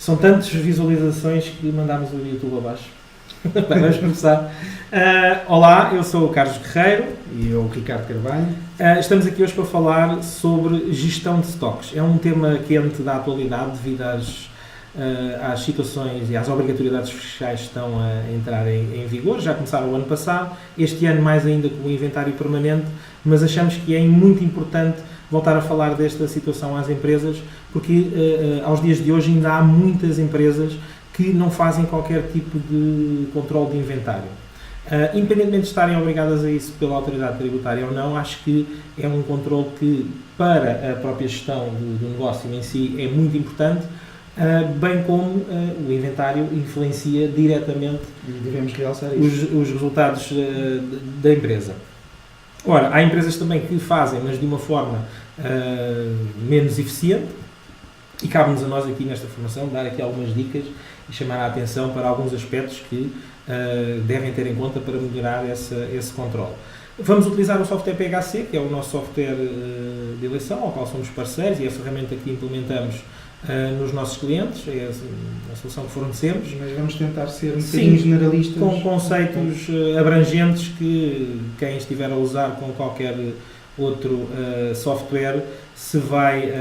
São tantas visualizações que mandámos o YouTube abaixo. Bem, vamos começar. Olá, eu sou o Carlos Guerreiro. E eu, o Ricardo Carvalho. Estamos aqui hoje para falar sobre gestão de stocks. É um tema quente da atualidade devido às situações e às obrigatoriedades fiscais que estão a entrar em vigor. Já começaram o ano passado, este ano mais ainda com o inventário permanente, mas achamos que é muito importante voltar a falar desta situação às empresas, porque aos dias de hoje ainda há muitas empresas que não fazem qualquer tipo de controle de inventário. Independentemente de estarem obrigadas a isso pela autoridade tributária ou não, acho que é um controle que, para a própria gestão do negócio em si, é muito importante, bem como o inventário influencia diretamente devemos realçar isso. Os resultados da empresa. Ora, há empresas também que fazem, mas de uma forma menos eficiente, e cabe-nos a nós aqui nesta formação dar aqui algumas dicas e chamar a atenção para alguns aspectos que devem ter em conta para melhorar esse controle. Vamos utilizar o software PHC, que é o nosso software de eleição, ao qual somos parceiros, e é a ferramenta que implementamos nos nossos clientes, é a solução que fornecemos. Mas vamos tentar ser um bocadinho generalistas. Com conceitos abrangentes que quem estiver a usar com qualquer outro software se vai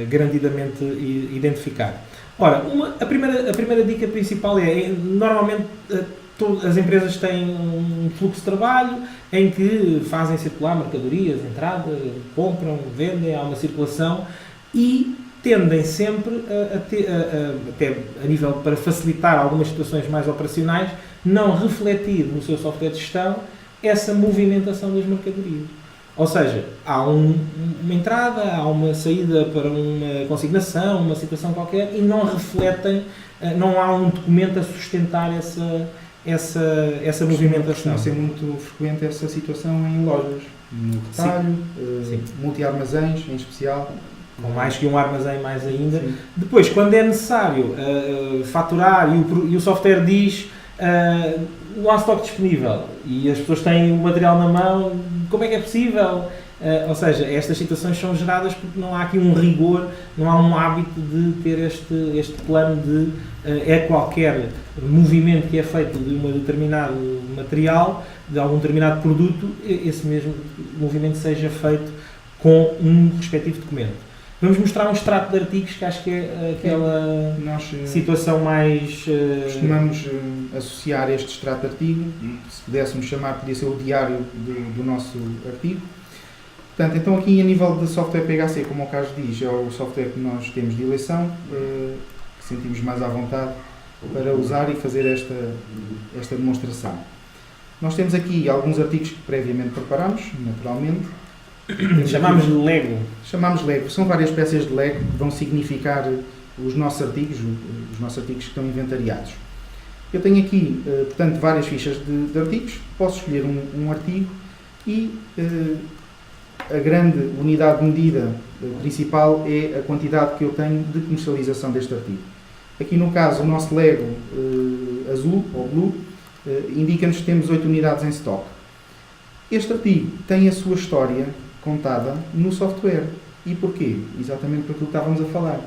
garantidamente identificar. Ora, a primeira dica principal normalmente as empresas têm um fluxo de trabalho em que fazem circular mercadorias, entrada, compram, vendem, há uma circulação e tendem sempre até a nível para facilitar algumas situações mais operacionais, não refletir no seu software de gestão essa movimentação das mercadorias. Ou seja, há uma entrada, há uma saída para uma consignação, uma situação qualquer, e não refletem, não há um documento a sustentar essa movimentação. Costuma ser muito frequente essa situação em lojas, no retalho, multi-armazéns em especial. Com mais que um armazém, mais ainda. Sim. Depois, quando é necessário faturar e o software diz não há estoque disponível e as pessoas têm o material na mão, como é que é possível? Ou seja, estas situações são geradas porque não há aqui um rigor, não há um hábito de ter este plano de qualquer movimento que é feito de um determinado material, de algum determinado produto, esse mesmo movimento seja feito com um respectivo documento. Vamos mostrar um extrato de artigos, que acho que é aquela situação mais... Costumamos associar este extrato de artigo, se pudéssemos chamar, podia ser o diário do nosso artigo. Portanto, então aqui a nível de software PHC, como o Carlos diz, é o software que nós temos de eleição, que sentimos mais à vontade para usar e fazer esta demonstração. Nós temos aqui alguns artigos que previamente preparamos, naturalmente. Chamamos-lhe Lego. Chamamos Lego. São várias peças de Lego que vão significar os nossos artigos que estão inventariados. Eu tenho aqui, portanto, várias fichas de artigos. Posso escolher um artigo e a grande unidade de medida principal é a quantidade que eu tenho de comercialização deste artigo. Aqui no caso, o nosso Lego azul, ou blue, indica-nos que temos 8 unidades em stock. Este artigo tem a sua história contada no software. E porquê? Exatamente por aquilo que estávamos a falar.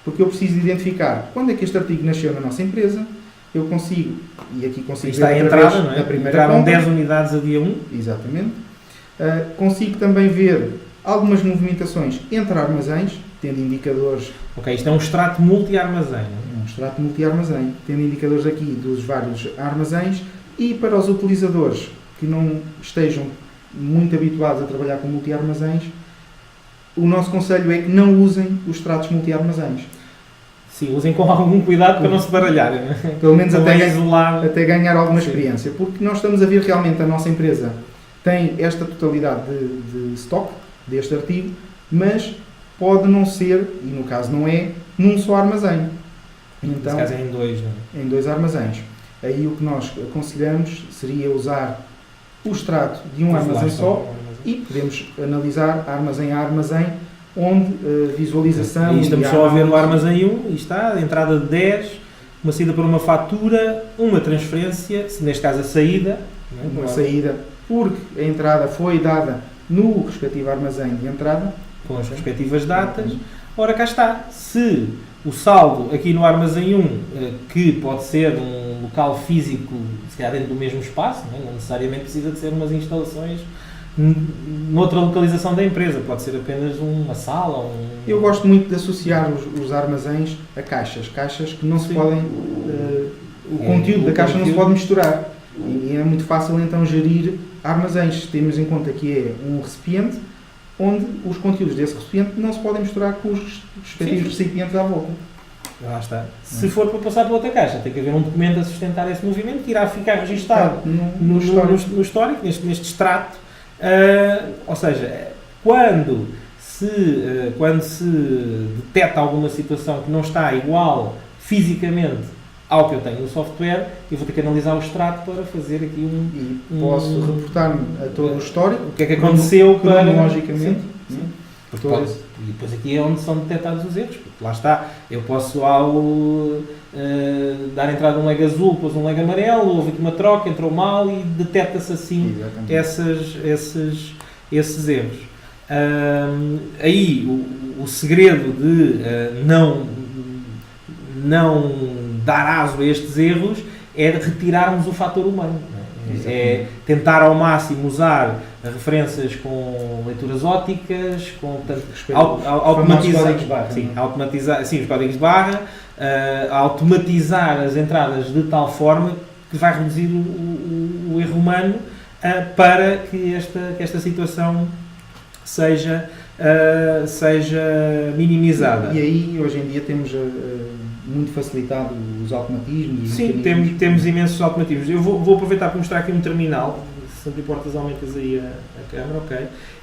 Porque eu preciso identificar quando é que este artigo nasceu na nossa empresa, eu consigo, e aqui consigo está ver a entrada, não é? A primeira entraram compra. 10 unidades a dia 1. Exatamente. Consigo também ver algumas movimentações entre armazéns, tendo indicadores... Ok, isto é um extrato multi-armazém. É um extrato multi-armazém, tendo indicadores aqui dos vários armazéns, e para os utilizadores que não estejam muito habituados a trabalhar com multi-armazéns, o nosso conselho é que não usem os extratos multi-armazéns. Sim, usem com algum cuidado para não se baralharem. Pelo menos até ganhar alguma experiência. Porque nós estamos a ver realmente a nossa empresa tem esta totalidade de stock deste artigo, mas pode não ser, e no caso não é, num só armazém. Então, nesse caso é em dois, não é? Em 2 armazéns. Aí o que nós aconselhamos seria usar o extrato de um armazém só e podemos analisar armazém a armazém, onde visualização... E estamos só a ver no armazém 1, e está, a entrada de 10, uma saída para uma fatura, uma transferência, neste caso a saída. Uma saída, porque a entrada foi dada no respectivo armazém de entrada. Com as respectivas datas. Ora, cá está. Se o saldo aqui no armazém 1, que pode ser um local físico, se calhar dentro do mesmo espaço, não necessariamente precisa de ser umas instalações noutra localização da empresa, pode ser apenas uma sala. Eu gosto muito de associar os armazéns a caixas que não se podem, o conteúdo da caixa não se pode misturar, e é muito fácil então gerir armazéns. Temos em conta que é um recipiente onde os conteúdos desse recipiente não se podem misturar com os respectivos recipientes à volta. Lá está. Se for para passar para outra caixa, tem que haver um documento a sustentar esse movimento que irá ficar registado no histórico, neste extrato. Ou seja, quando se detecta alguma situação que não está igual fisicamente ao que eu tenho no software, eu vou ter que analisar o extrato para fazer aqui E posso reportar-me a todo o histórico. O que é que aconteceu cronologicamente. E depois aqui é onde são detectados os erros, porque lá está, eu posso dar entrada um leg azul, depois um leg amarelo, houve aqui uma troca, entrou mal e detecta-se assim esses erros. Aí o segredo de não dar aso a estes erros é retirarmos o fator humano. É tentar ao máximo usar referências com leituras ópticas, com automatizar os códigos de barra, automatizar as entradas de tal forma que vai reduzir o erro humano para que esta situação seja minimizada. E aí, hoje em dia, temos muito facilitado os automatismos. Sim, temos imensos automatismos. Eu vou aproveitar para mostrar aqui um terminal. Se não te importas, aumentas aí a câmera, ok.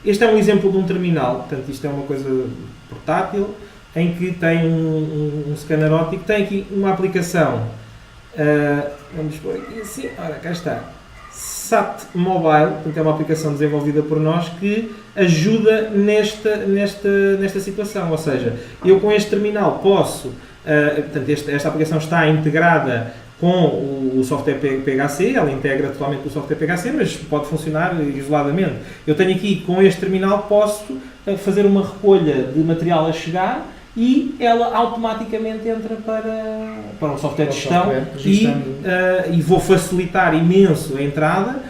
Este é um exemplo de um terminal, portanto isto é uma coisa portátil, em que tem um scanner óptico, tem aqui uma aplicação, vamos pôr aqui assim, ora, cá está, SAT Mobile, portanto é uma aplicação desenvolvida por nós que ajuda nesta situação, ou seja, eu com este terminal posso, portanto esta aplicação está integrada com o software PHC, ela integra totalmente o software PHC, mas pode funcionar isoladamente. Eu tenho aqui, com este terminal, posso fazer uma recolha de material a chegar e ela automaticamente entra para um software de gestão e vou facilitar imenso a entrada,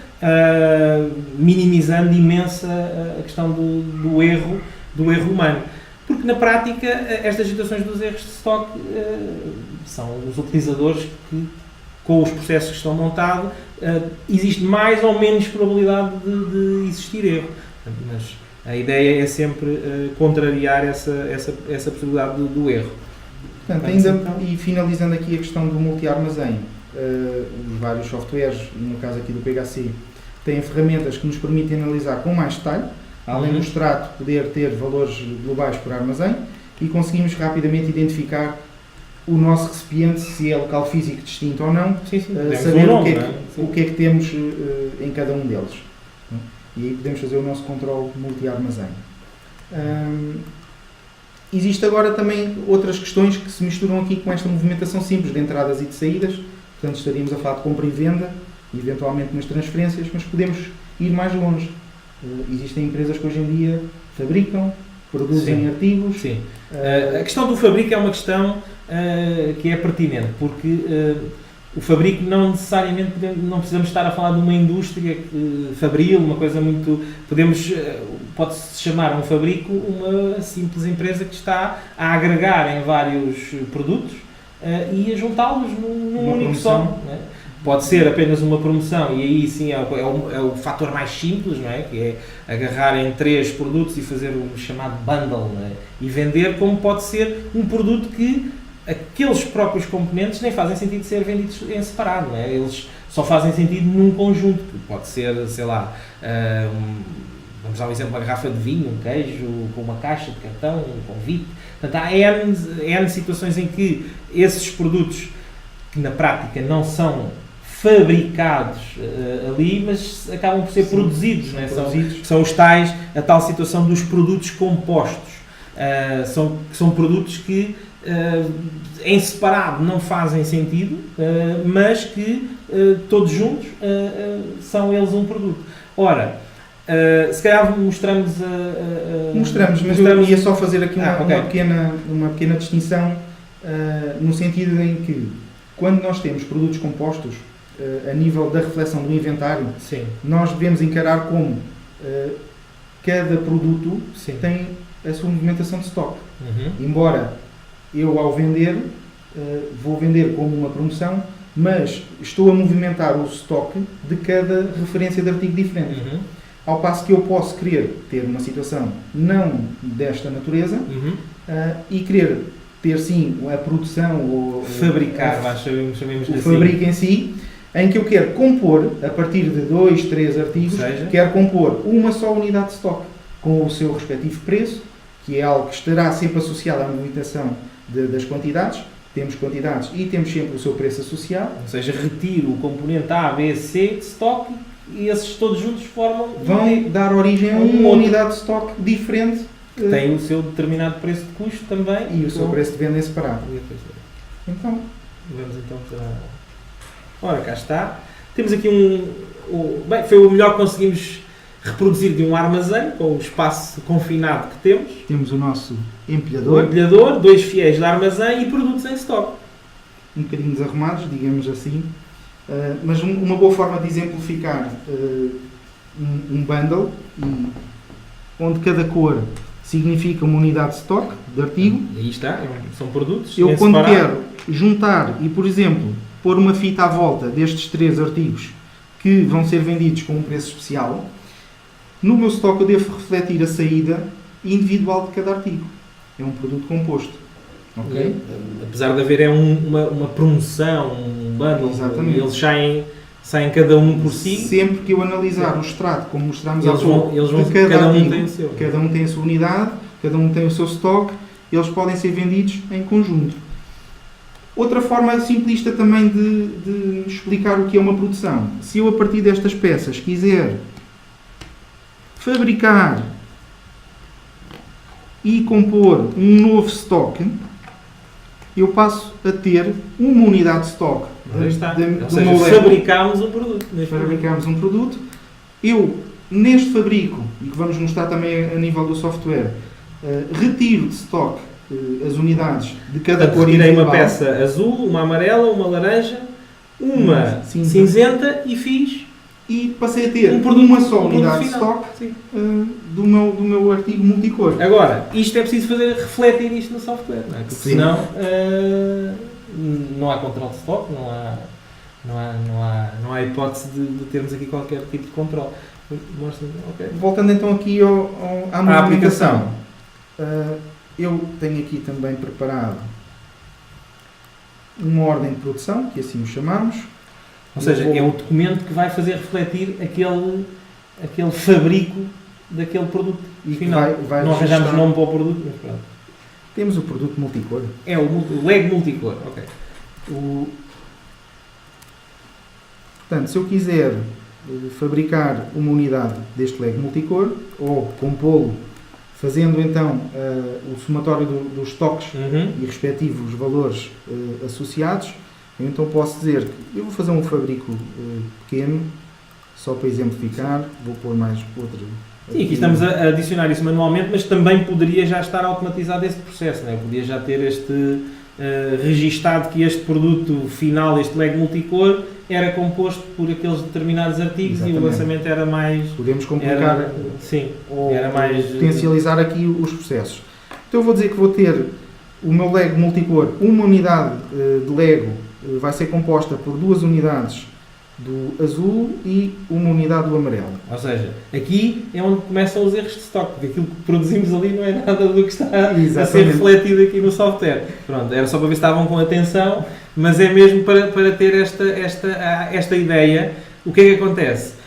minimizando imenso a questão do erro humano. Porque na prática estas situações dos erros de stock são os utilizadores que, com os processos que estão montados, existe mais ou menos probabilidade de existir erro. Mas a ideia é sempre contrariar essa possibilidade do erro. Portanto, e finalizando aqui a questão do multi-armazém, os vários softwares, no caso aqui do PHC, têm ferramentas que nos permitem analisar com mais detalhe, além do extrato poder ter valores globais por armazém, e conseguimos rapidamente identificar o nosso recipiente, se é local físico distinto ou não, saber o que é que temos em cada um deles. E aí podemos fazer o nosso controle multi-armazém. Existe agora também outras questões que se misturam aqui com esta movimentação simples de entradas e de saídas. Portanto, estaríamos a falar de compra e venda, eventualmente nas transferências, mas podemos ir mais longe. Existem empresas que hoje em dia fabricam, produzem artigos. Sim. A questão do fabrico é uma questão que é pertinente, porque o fabrico não necessariamente não precisamos estar a falar de uma indústria fabril, uma coisa muito... Pode-se chamar um fabrico uma simples empresa que está a agregar em vários produtos e a juntá-los num único só. Né? Pode ser apenas uma promoção e aí sim é o fator mais simples, não é? Que é agarrar em 3 produtos e fazer o chamado bundle, não é? E vender, como pode ser um produto que aqueles próprios componentes nem fazem sentido ser vendidos em separado, não é? Eles só fazem sentido num conjunto, que pode ser, sei lá, vamos dar um exemplo, uma garrafa de vinho, um queijo, com uma caixa de cartão, um convite. Portanto, há N situações em que esses produtos, que na prática não são fabricados ali, mas acabam por ser produzidos, não é? São os tais, a tal situação dos produtos compostos. São produtos que em separado não fazem sentido, mas que todos juntos são eles um produto. Ora, se calhar mostramos, mas eu ia só fazer aqui uma pequena distinção no sentido em que, quando nós temos produtos compostos, a nível da reflexão do inventário, Sim. nós devemos encarar como cada produto Sim. tem a sua movimentação de stock. Uhum. Embora eu, ao vender, vou vender como uma promoção, mas estou a movimentar o stock de cada referência de artigo diferente. Uhum. Ao passo que eu posso querer ter uma situação não desta natureza Uhum. e querer ter sim a produção ou Fabricar, chamemos o assim. fabrico em si, em que eu quero compor, a partir de 2, 3 artigos, Ou seja? quero compor uma só unidade de stock, com o seu respectivo preço, que é algo que estará sempre associado à movimentação das quantidades. Temos quantidades e temos sempre o seu preço associado. Ou seja, retiro o componente A, B, C de stock e esses todos juntos Vão dar origem a uma unidade de stock diferente. que tem o seu determinado preço de custo também. E o seu preço de venda em separado. Então, Vamos então para... Ora, cá está. Temos aqui bem, foi o melhor que conseguimos reproduzir de um armazém, com o espaço confinado que temos. temos o nosso O empilhador, empilhador, 2 fiéis de armazém e produtos em stock. um bocadinho desarrumados, digamos assim. Mas uma boa forma de exemplificar um bundle, onde cada cor significa uma unidade de stock de artigo. E aí está, são produtos. Eu, em quando separado. quero juntar e, por exemplo, pôr uma fita à volta destes 3 artigos que vão ser vendidos com um preço especial, no meu stock eu devo refletir a saída individual de cada artigo. É um produto composto. Ok? Apesar de haver uma promoção, um bundle, Exatamente. eles saem cada um por si. Sempre que eu analisar o extrato, como mostramos há Eles vão, pouco, eles vão, de cada cada um artigo, tem o seu. cada um tem a sua unidade, cada um tem o seu stock, eles podem ser vendidos em conjunto. Outra forma simplista também de explicar o que é uma produção. Se eu, a partir destas peças, quiser fabricar e compor um novo stock, eu passo a ter uma unidade de stock Aí está. Ou do seja, meu level. fabricámos um produto. Fabricamos um produto. Eu, neste fabrico, e que vamos mostrar também a nível do software, retiro de stock as unidades de cada Portanto, cor retirei uma individual. peça azul, uma amarela, uma laranja, uma Cinza. cinzenta e fiz E passei a ter um produto, uma só um unidade de produto stock Sim. do meu artigo multicor. Agora, isto é preciso fazer refletir isto no software, não é? Porque Sim. senão não há controle de stock, não há hipótese de termos aqui qualquer tipo de controle. Mostra-me, ok. Voltando então aqui à À movimentação. Eu tenho aqui também preparado uma ordem de produção, que assim o chamamos. Ou seja, é o documento que vai fazer refletir aquele fabrico daquele produto E que final. vai Não arranjamos registrar- nome para o produto, mas pronto. Temos o produto multicor. É o leg multicolor, ok. Portanto, se eu quiser fabricar uma unidade deste leg multicor, ou compô-lo, fazendo então o somatório dos estoques e respectivos valores associados, eu então posso dizer que eu vou fazer um fabrico pequeno, só para exemplificar, vou pôr mais outro. Sim, aqui estamos a adicionar isso manualmente, mas também poderia já estar automatizado esse processo, não é? Podia já ter registado que este produto final, este leg multicor, era composto por aqueles determinados artigos. Exatamente. E o lançamento era mais... Podemos complicar sim, ou era mais... potencializar aqui os processos. Então eu vou dizer que vou ter o meu Lego multicor, uma unidade de Lego vai ser composta por 2 unidades do azul e uma unidade do amarelo. Ou seja, aqui é onde começam os erros de stock, porque aquilo que produzimos ali não é nada do que está a ser Exatamente. refletido aqui no software. Pronto, era só para ver se estavam com atenção, mas é mesmo para ter esta ideia. O que é que acontece?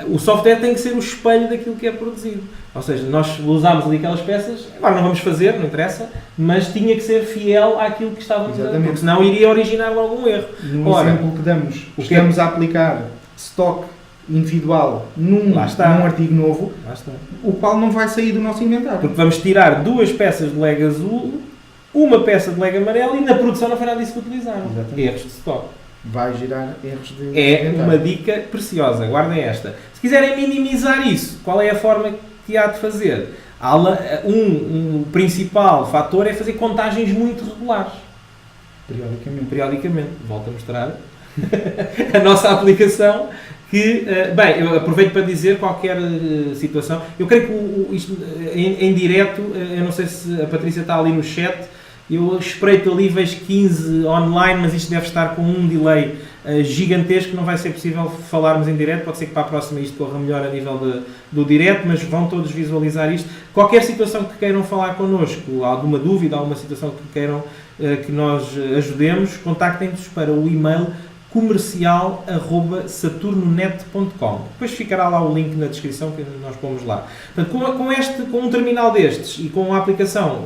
O software tem que ser o espelho daquilo que é produzido. Ou seja, nós usámos ali aquelas peças, agora não vamos fazer, não interessa, mas tinha que ser fiel àquilo que estávamos a fazer, Exatamente. porque senão iria originar algum erro. No Ora, exemplo que damos, o que estamos a aplicar stock individual num Lá está. artigo novo, Lá está. o qual não vai sair do nosso inventário. Porque vamos tirar 2 peças de leg azul, uma peça de leg amarelo e na produção não foi nada disso que utilizaram. Exatamente. Erros de stock. Vai gerar erros de É inventário. uma dica preciosa, guardem esta. Se quiserem minimizar isso, qual é a forma que há de fazer? Um principal fator é fazer contagens muito regulares. periodicamente. Volto a mostrar a nossa aplicação que, bem, eu aproveito para dizer qualquer situação. Eu creio que isto em direto, eu não sei se a Patrícia está ali no chat, eu espreito ali, vejo 15 online, mas isto deve estar com um delay gigantesco, não vai ser possível falarmos em direto, pode ser que para a próxima isto corra melhor a nível do direto, mas vão todos visualizar isto. Qualquer situação que queiram falar connosco, alguma dúvida, alguma situação que queiram que nós ajudemos, contactem-nos para o e-mail comercial@saturnonet.com. Depois ficará lá o link na descrição que nós pomos lá. Portanto, com um terminal destes e com uma aplicação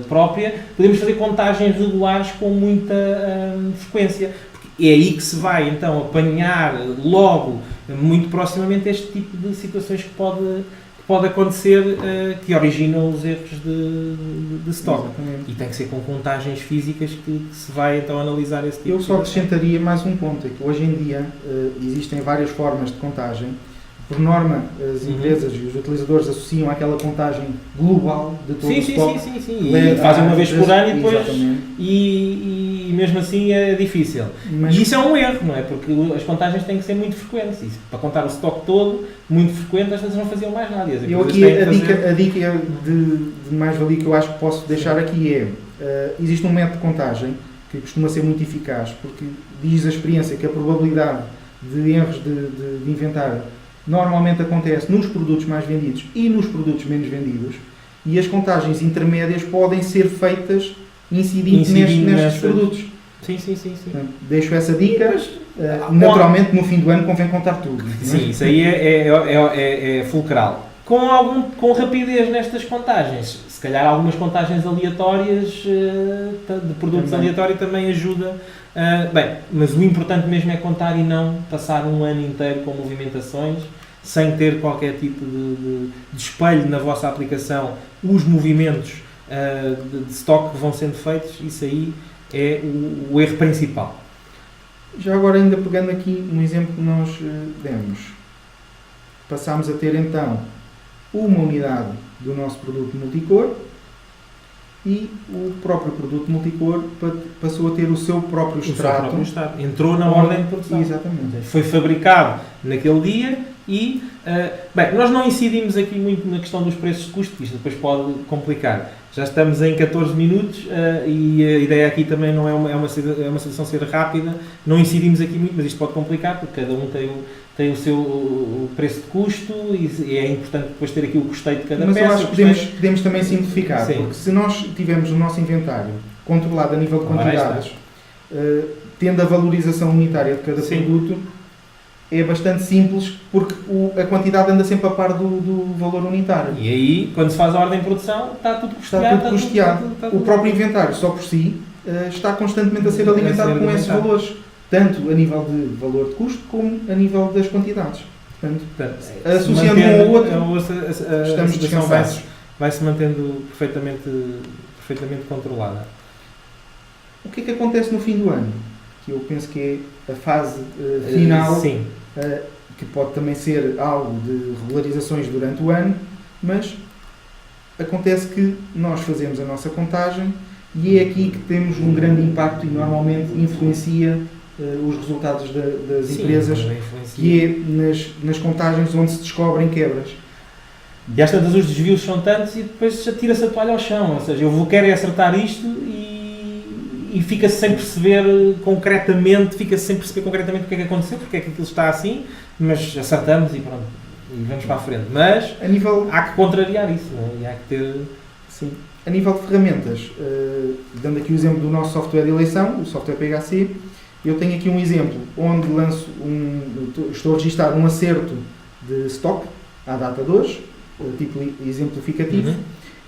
própria, podemos fazer contagens regulares com muita frequência. Porque é aí que se vai, então, apanhar logo, muito proximamente, este tipo de situações que pode acontecer, que originam os erros de stock. Exatamente. E tem que ser com contagens físicas que se vai então analisar esse tipo Eu de só situação. acrescentaria mais um ponto, é que hoje em dia existem várias formas de contagem. Por norma, as empresas e os utilizadores associam àquela contagem global de todo o stock. Sim. E fazem uma vez por ano e depois... Exatamente. E mesmo assim é difícil. Mas E isso é um erro, não é? Porque as contagens têm que ser muito frequentes. Isso, para contar o stock todo, muito frequente, às vezes não faziam mais nada. eu aqui a dica de mais-valia que eu acho que posso deixar aqui é, existe um método de contagem que costuma ser muito eficaz, porque diz a experiência que a probabilidade de erros de inventário normalmente acontece nos produtos mais vendidos e nos produtos menos vendidos, e as contagens intermédias podem ser feitas incidindo nestes produtos. Sim. Portanto, deixo essa dica. Naturalmente, no fim do ano convém contar tudo. Sim, isso aí é fulcral. Com rapidez nestas contagens, se calhar algumas contagens aleatórias de produtos aleatórios também ajuda. Bem, mas o importante mesmo é contar e não passar um ano inteiro com movimentações, sem ter qualquer tipo de espelho na vossa aplicação, os movimentos de stock que vão sendo feitos. Isso aí é o erro principal. Já agora, ainda pegando aqui no exemplo que nós demos, passámos a ter então uma unidade do nosso produto multicor e o próprio produto multicor passou a ter o seu próprio extrato. Entrou na ordem de produção. Exatamente. Foi fabricado naquele dia e, bem, nós não incidimos aqui muito na questão dos preços de custo, isto depois pode complicar. Já estamos em 14 minutos e a ideia aqui também não é uma situação ser rápida, não incidimos aqui muito, mas isto pode complicar porque cada um tem o seu preço de custo e é importante depois ter aqui o custeio de cada peça. Mas eu acho que podemos também simplificar, Sim. porque se nós tivermos o nosso inventário controlado a nível de quantidades, tendo a valorização unitária de cada produto, é bastante simples, porque a quantidade anda sempre a par do valor unitário. E aí, quando se faz a ordem de produção, está tudo custeado. O próprio inventário, só por si, está constantemente a ser alimentado com esses valores, tanto a nível de valor de custo, como a nível das quantidades. Portanto, associando um ao outro, estamos descansados. Vai-se mantendo perfeitamente controlada. O que é que acontece no fim do ano? Que eu penso que é a fase final, que pode também ser algo de regularizações durante o ano, mas acontece que nós fazemos a nossa contagem e é aqui que temos um grande impacto e normalmente influencia os resultados das empresas, que é nas contagens onde se descobrem quebras. E às tantas os desvios são tantos e depois já tira-se a toalha ao chão, ou seja, quero acertar isto e fica-se sem perceber concretamente o que é que aconteceu, porque é que aquilo está assim, mas acertamos e pronto, e vamos para a frente. Mas há que contrariar isso, não é? E há que ter... Sim. A nível de ferramentas, dando aqui o exemplo do nosso software de eleição, o software PHC, eu tenho aqui um exemplo onde estou a registrar um acerto de stock à data de hoje, tipo exemplificativo.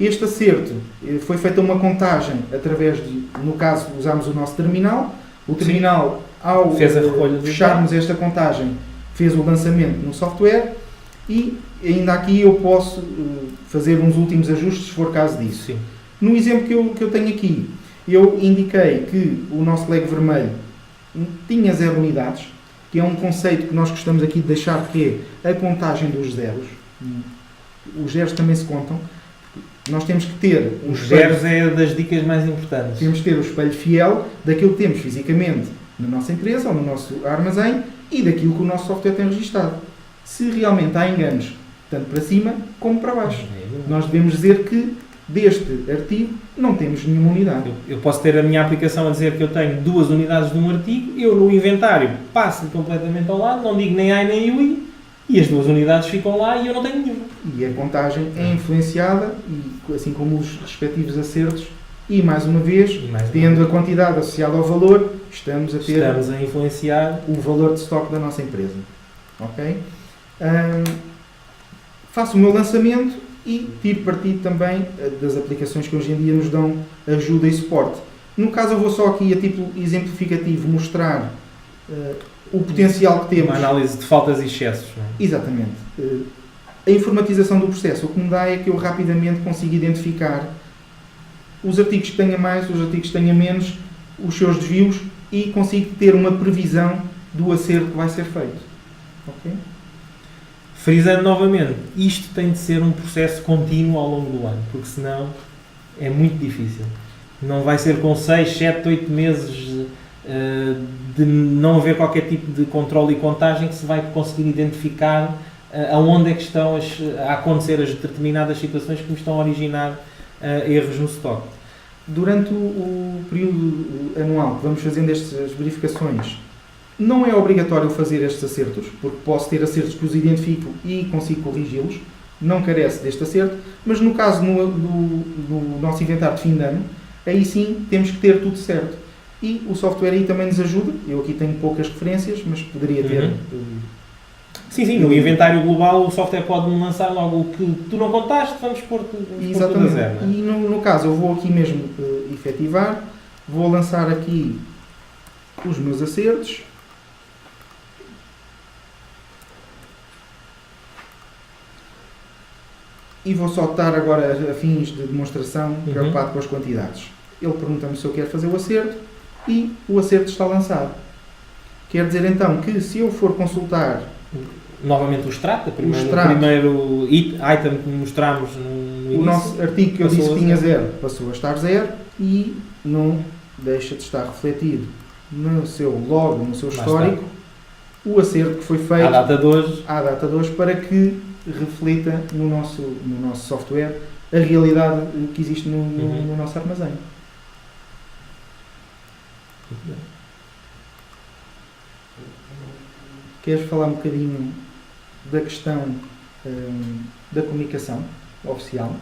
Este acerto foi feita uma contagem através no caso, usámos o nosso terminal. O terminal, ao fecharmos esta contagem, fez o lançamento no software e ainda aqui eu posso fazer uns últimos ajustes se for caso disso. Sim. No exemplo que eu tenho aqui, eu indiquei que o nosso leg vermelho tinha 0 unidades, que é um conceito que nós gostamos aqui de deixar, que é a contagem dos zeros. Os zeros também se contam, Nós temos que ter um Os espelho, zeros é das dicas mais importantes. temos que ter o espelho fiel daquilo que temos fisicamente na nossa empresa ou no nosso armazém e daquilo que o nosso software tem registado. Se realmente há enganos, tanto para cima como para baixo, nós devemos dizer que deste artigo não temos nenhuma unidade. Eu posso ter a minha aplicação a dizer que eu tenho 2 unidades de um artigo, eu no inventário passo completamente ao lado, não digo nem AI nem UI, e as 2 unidades ficam lá e eu não tenho nenhuma. E a contagem é influenciada, e, assim como os respectivos acertos, e mais uma vez, tendo a quantidade associada ao valor, estamos a influenciar o valor de estoque da nossa empresa. Ok? Faço o meu lançamento e tiro partido também das aplicações que hoje em dia nos dão ajuda e suporte. No caso, eu vou só aqui, a título exemplificativo, mostrar o potencial que temos. Uma análise de faltas e excessos. Não é? Exatamente. A informatização do processo, o que me dá é que eu rapidamente consigo identificar os artigos que tenha mais, os artigos que tenha menos, os seus desvios e consigo ter uma previsão do acerto que vai ser feito. Ok? Frisando novamente, isto tem de ser um processo contínuo ao longo do ano, porque senão é muito difícil. Não vai ser com 6, 7, 8 meses de não haver qualquer tipo de controle e contagem que se vai conseguir identificar aonde é que estão a acontecer as determinadas situações que me estão a originar erros no stock. Durante o período anual que vamos fazendo estas verificações, não é obrigatório fazer estes acertos, porque posso ter acertos que os identifico e consigo corrigi-los, não carece deste acerto, mas no caso do nosso inventário de fim de ano, aí sim temos que ter tudo certo. E o software aí também nos ajuda, eu aqui tenho poucas referências, mas poderia ter... Sim, no inventário global o software pode-me lançar logo o que tu não contaste, vamos pôr tudo a zero. E no caso, eu vou aqui mesmo efetivar, vou lançar aqui os meus acertos. E vou só estar agora a fins de demonstração, preocupado com as quantidades. Ele pergunta-me se eu quero fazer o acerto e o acerto está lançado. Quer dizer então que se eu for consultar novamente o extrato, primeiro item que mostramos no início, o nosso artigo que eu disse que tinha 0 passou a estar 0 e não deixa de estar refletido no seu log, no seu histórico, o acerto que foi feito à data de hoje para que reflita no nosso software a realidade que existe no nosso armazém. Queres falar um bocadinho da questão da comunicação oficial?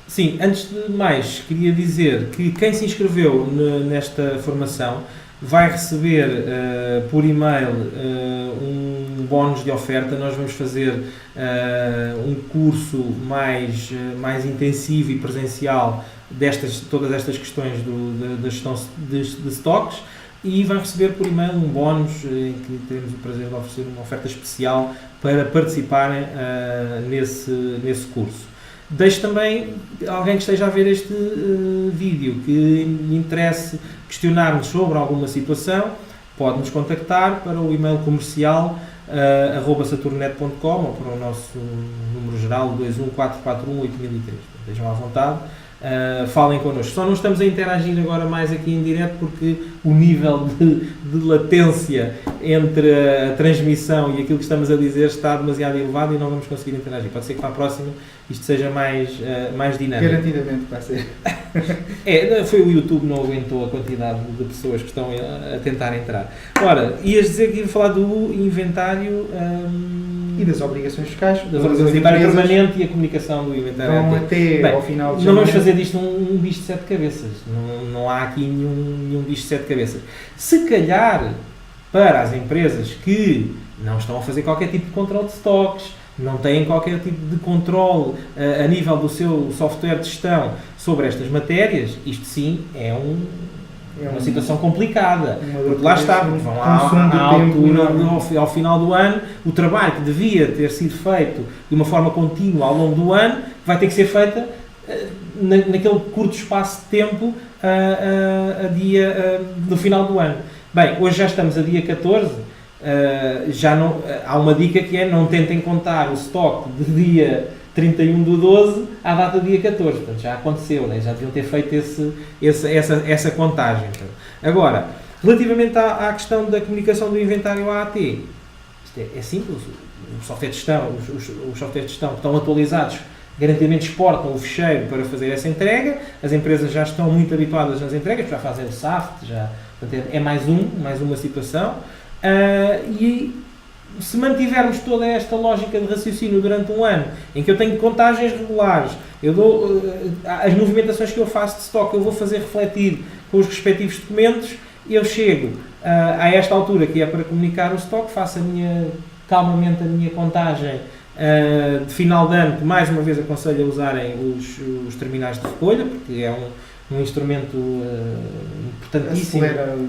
Sim, antes de mais, queria dizer que quem se inscreveu nesta formação vai receber por e-mail um bónus de oferta. Nós vamos fazer um curso mais intensivo e presencial todas estas questões da gestão de stocks, e vai receber por e-mail um bónus em que teremos o prazer de oferecer uma oferta especial para participarem nesse curso. Deixo também alguém que esteja a ver este vídeo que lhe interesse questionar-nos sobre alguma situação, pode-nos contactar para o e-mail comercial @saturnet.com ou para o nosso número geral 214418003. Estejam à vontade. Falem connosco. Só não estamos a interagir agora mais aqui em direto porque o nível de latência entre a transmissão e aquilo que estamos a dizer está demasiado elevado e não vamos conseguir interagir. Pode ser que para a próxima isto seja mais dinâmico. Garantidamente vai ser. Foi o YouTube, não aguentou a quantidade de pessoas que estão a tentar entrar. Ora, ias dizer que ia falar do inventário e das obrigações fiscais, das obrigações inventário permanente e a comunicação do inventário. Vão até ao final de janeiro. Não vamos fazer disto um bicho de 7 cabeças. Não há aqui nenhum bicho de 7 cabeças. Se calhar, para as empresas que não estão a fazer qualquer tipo de controle de stocks, não têm qualquer tipo de controle a nível do seu software de gestão sobre estas matérias, isto sim é uma situação complicada, porque lá está, vão à altura, ao final do ano, o trabalho que devia ter sido feito de uma forma contínua ao longo do ano, vai ter que ser feita naquele curto espaço de tempo no final do ano. Bem, hoje já estamos a dia 14, há uma dica que é: não tentem contar o estoque de dia 31/12 à data dia 14. Portanto, já aconteceu, né? Já deviam ter feito essa contagem. Portanto. Agora, relativamente à questão da comunicação do inventário AAT, isto é simples. Os softwares de gestão que estão atualizados garantidamente exportam o ficheiro para fazer essa entrega. As empresas já estão muito habituadas nas entregas, já fazem o SAFT, portanto, é mais uma situação. E se mantivermos toda esta lógica de raciocínio durante um ano, em que eu tenho contagens regulares, eu dou as movimentações que eu faço de stock, eu vou fazer refletir com os respectivos documentos, eu chego a esta altura que é para comunicar o stock, faço calmamente a minha contagem de final de ano, que mais uma vez aconselho a usarem os terminais de recolha, porque é um instrumento importantíssimo,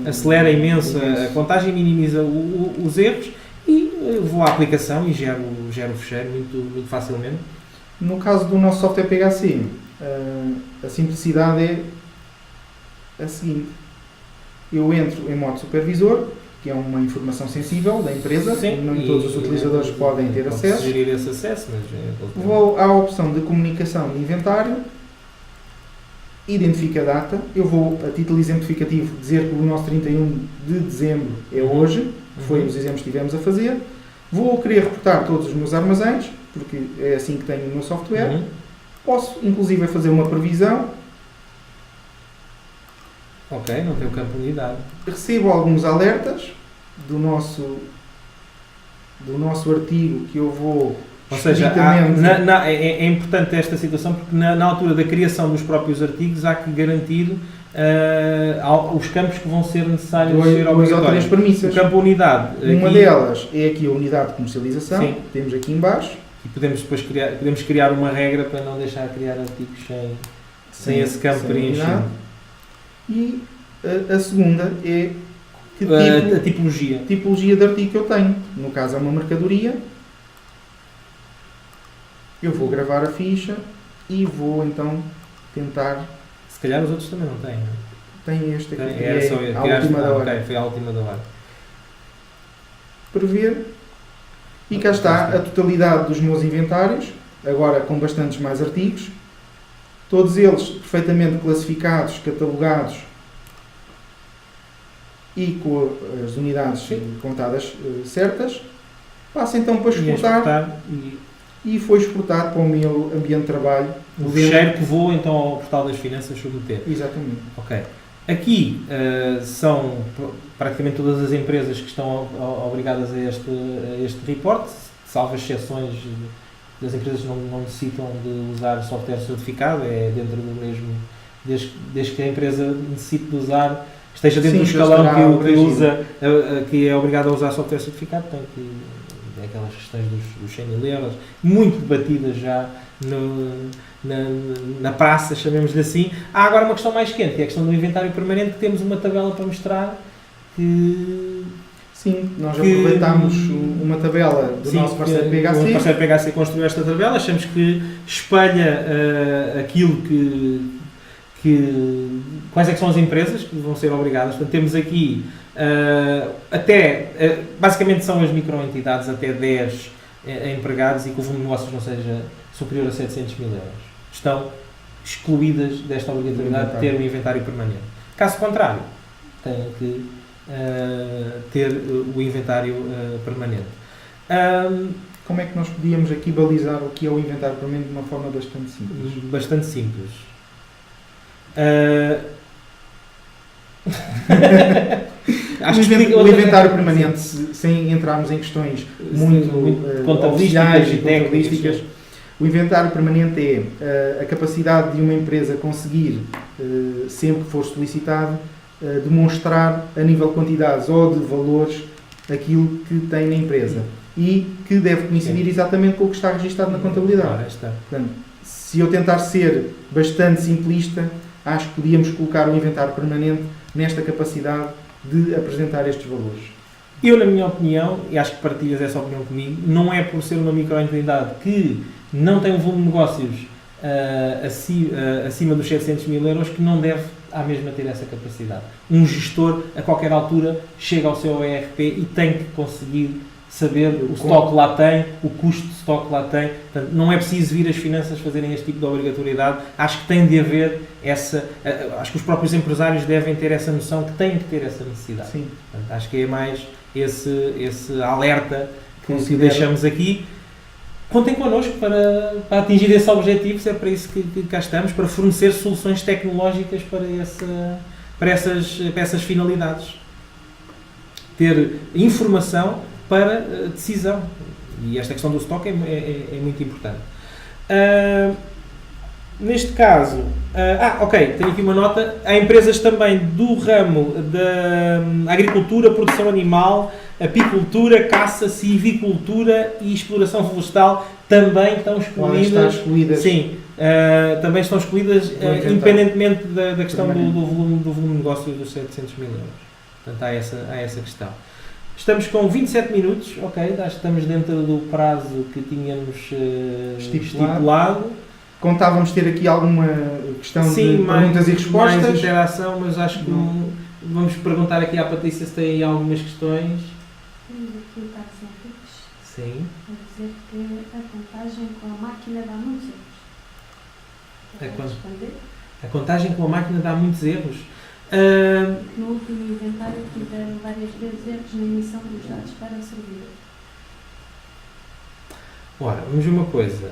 acelera imenso a contagem, minimiza os erros, e vou à aplicação e gero o ficheiro muito facilmente. No caso do nosso software PHC, a simplicidade é a seguinte: eu entro em modo supervisor, que é uma informação sensível da empresa. Sim, nem todos os utilizadores podem ter acesso. Gerir esse acesso, mas vou à opção de comunicação de inventário, identifico a data, eu vou, a título exemplificativo, dizer que o nosso 31 de dezembro é hoje, foi os exemplos que tivemos a fazer. Vou querer reportar todos os meus armazéns, porque é assim que tenho o meu software. Posso, inclusive, fazer uma previsão. Ok, não tem o campo de unidade. Recebo alguns alertas do nosso artigo que eu vou... Ou seja, é importante esta situação, porque na altura da criação dos próprios artigos há que garantir os campos que vão ser necessários ser obrigatórios. 2 ou 3 premissas. O campo unidade. Uma delas é aqui a unidade de comercialização. Sim. Temos aqui em baixo. E podemos depois criar uma regra para não deixar criar artigos sem esse campo preenchido. E a segunda é a tipologia de artigo que eu tenho. No caso é uma mercadoria. Eu vou gravar a ficha e vou então tentar... Se calhar os outros também não têm, não é? Tem este aqui, a última da hora. Foi a última da hora. Prever. E cá está a totalidade dos meus inventários, agora com bastantes mais artigos. Todos eles perfeitamente classificados, catalogados e com as unidades contadas certas. Passo então para exportar. E foi exportado para o meu ambiente de trabalho. O ficheiro que vou então ao portal das finanças submeter. Exatamente. Ok. Aqui são praticamente todas as empresas que estão obrigadas a este report, salvo as exceções das empresas que não necessitam de usar software certificado, é dentro do mesmo, desde que a empresa necessite de usar, esteja dentro do escalão que é obrigado a usar software certificado, tem que... É aquelas questões dos 100.000 euros, muito debatidas já na praça, chamemos-lhe assim. Há agora uma questão mais quente, que é a questão do inventário permanente, que temos uma tabela para mostrar que... Sim, nós aproveitámos uma tabela do nosso parceiro PHC. O parceiro PHC construiu esta tabela, achamos que espelha aquilo quais é que são as empresas que vão ser obrigadas. Portanto, temos aqui basicamente são as microentidades até 10 empregados e que o volume de negócios não seja superior a 700.000 euros. Estão excluídas desta obrigatoriedade de ter um inventário permanente. Caso contrário, têm que ter o inventário permanente. Como é que nós podíamos aqui balizar o que é o inventário permanente de uma forma bastante simples? Bastante simples. O inventário permanente, sem entrarmos em questões muito contabilísticas e contabilísticas, o inventário permanente é a capacidade de uma empresa conseguir, sempre que for solicitado, demonstrar a nível de quantidades ou de valores aquilo que tem na empresa e que deve coincidir exatamente com o que está registado na contabilidade. Portanto, se eu tentar ser bastante simplista, acho que podíamos colocar o inventário permanente nesta capacidade de apresentar estes valores. Eu, na minha opinião, e acho que partilhas essa opinião comigo, não é por ser uma microentidade que não tem um volume de negócios acima dos 700.000 euros que não deve à mesma ter essa capacidade. Um gestor, a qualquer altura, chega ao seu ERP e tem que conseguir saber o estoque lá tem, o custo de estoque lá tem. Portanto, não é preciso vir as finanças fazerem este tipo de obrigatoriedade. Acho que tem de haver acho que os próprios empresários devem ter essa noção que têm que ter essa necessidade. Sim. Portanto, acho que é mais esse alerta que deixamos aqui. Contem connosco para atingir esse objetivo, se é para isso que cá estamos, para fornecer soluções tecnológicas para essas finalidades. Ter informação para decisão. E esta questão do stock é muito importante. Neste caso, ok, tenho aqui uma nota. Há empresas também do ramo da agricultura, produção animal, apicultura, caça, silvicultura e exploração florestal também estão excluídas. Sim, também estão excluídas, independentemente da questão do volume de negócio dos 700 mil euros. Portanto, há essa questão. Estamos com 27 minutos, ok, acho que estamos dentro do prazo que tínhamos estipulado. Contávamos ter aqui alguma questão de perguntas e respostas. Mais interação, mas acho que vamos perguntar aqui à Patrícia se tem aí algumas questões. Temos aqui o Carlos Henriques. Sim. A dizer que a contagem com a máquina dá muitos erros. A contagem com a máquina dá muitos erros. No último inventário tiveram várias vezes erros na emissão dos dados para o servidor. Ora, vamos ver uma coisa.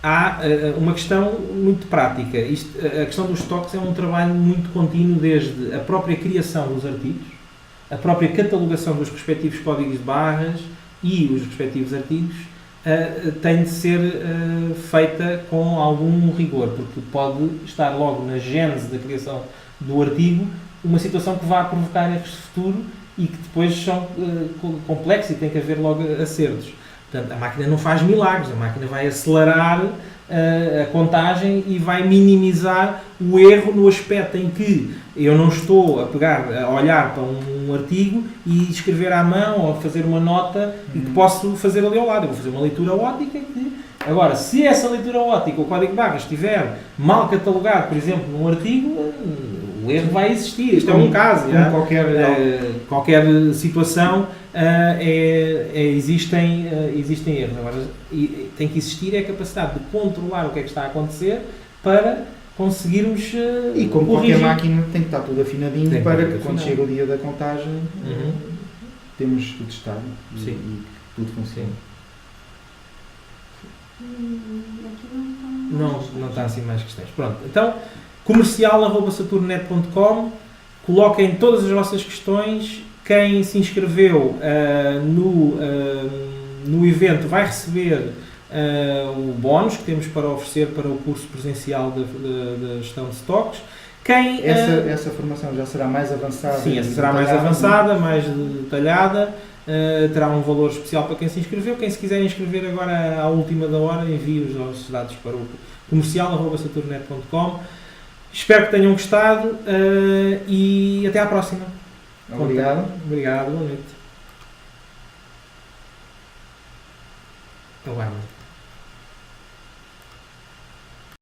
Há uma questão muito prática. A questão dos estoques é um trabalho muito contínuo, desde a própria criação dos artigos, a própria catalogação dos respectivos códigos de barras e os respectivos artigos, tem de ser feita com algum rigor, porque pode estar logo na gênese da criação do artigo uma situação que vá provocar erros de futuro e que depois são complexos e tem que haver logo acertos. Portanto, a máquina não faz milagres, a máquina vai acelerar a contagem e vai minimizar o erro no aspecto em que eu não estou a olhar para um artigo e escrever à mão ou fazer uma nota e que posso fazer ali ao lado. Eu vou fazer uma leitura ótica agora, se essa leitura ótica, o código de barras, estiver mal catalogado, por exemplo, num artigo, o erro vai existir. Isto é um caso. Qualquer situação existem erros. Agora, tem que existir a capacidade de controlar o que é que está a acontecer para conseguirmos e como corrigir. Qualquer máquina tem que estar tudo afinadinho para que quando chega o dia da contagem temos tudo estado e tudo funcione. Aqui não está assim mais questões. Pronto, então comercial@saturnet.com, coloquem todas as vossas questões. Quem se inscreveu no evento vai receber o bónus que temos para oferecer para o curso presencial da gestão de stocks. Essa formação já será mais avançada? Sim, essa será mais avançada, mais detalhada. Terá um valor especial para quem se inscreveu. Quem se quiser inscrever agora à última da hora, envie os nossos dados para o comercial@saturnet.com. Espero que tenham gostado e até à próxima. Obrigado. Obrigado, boa noite. Então vai, mano.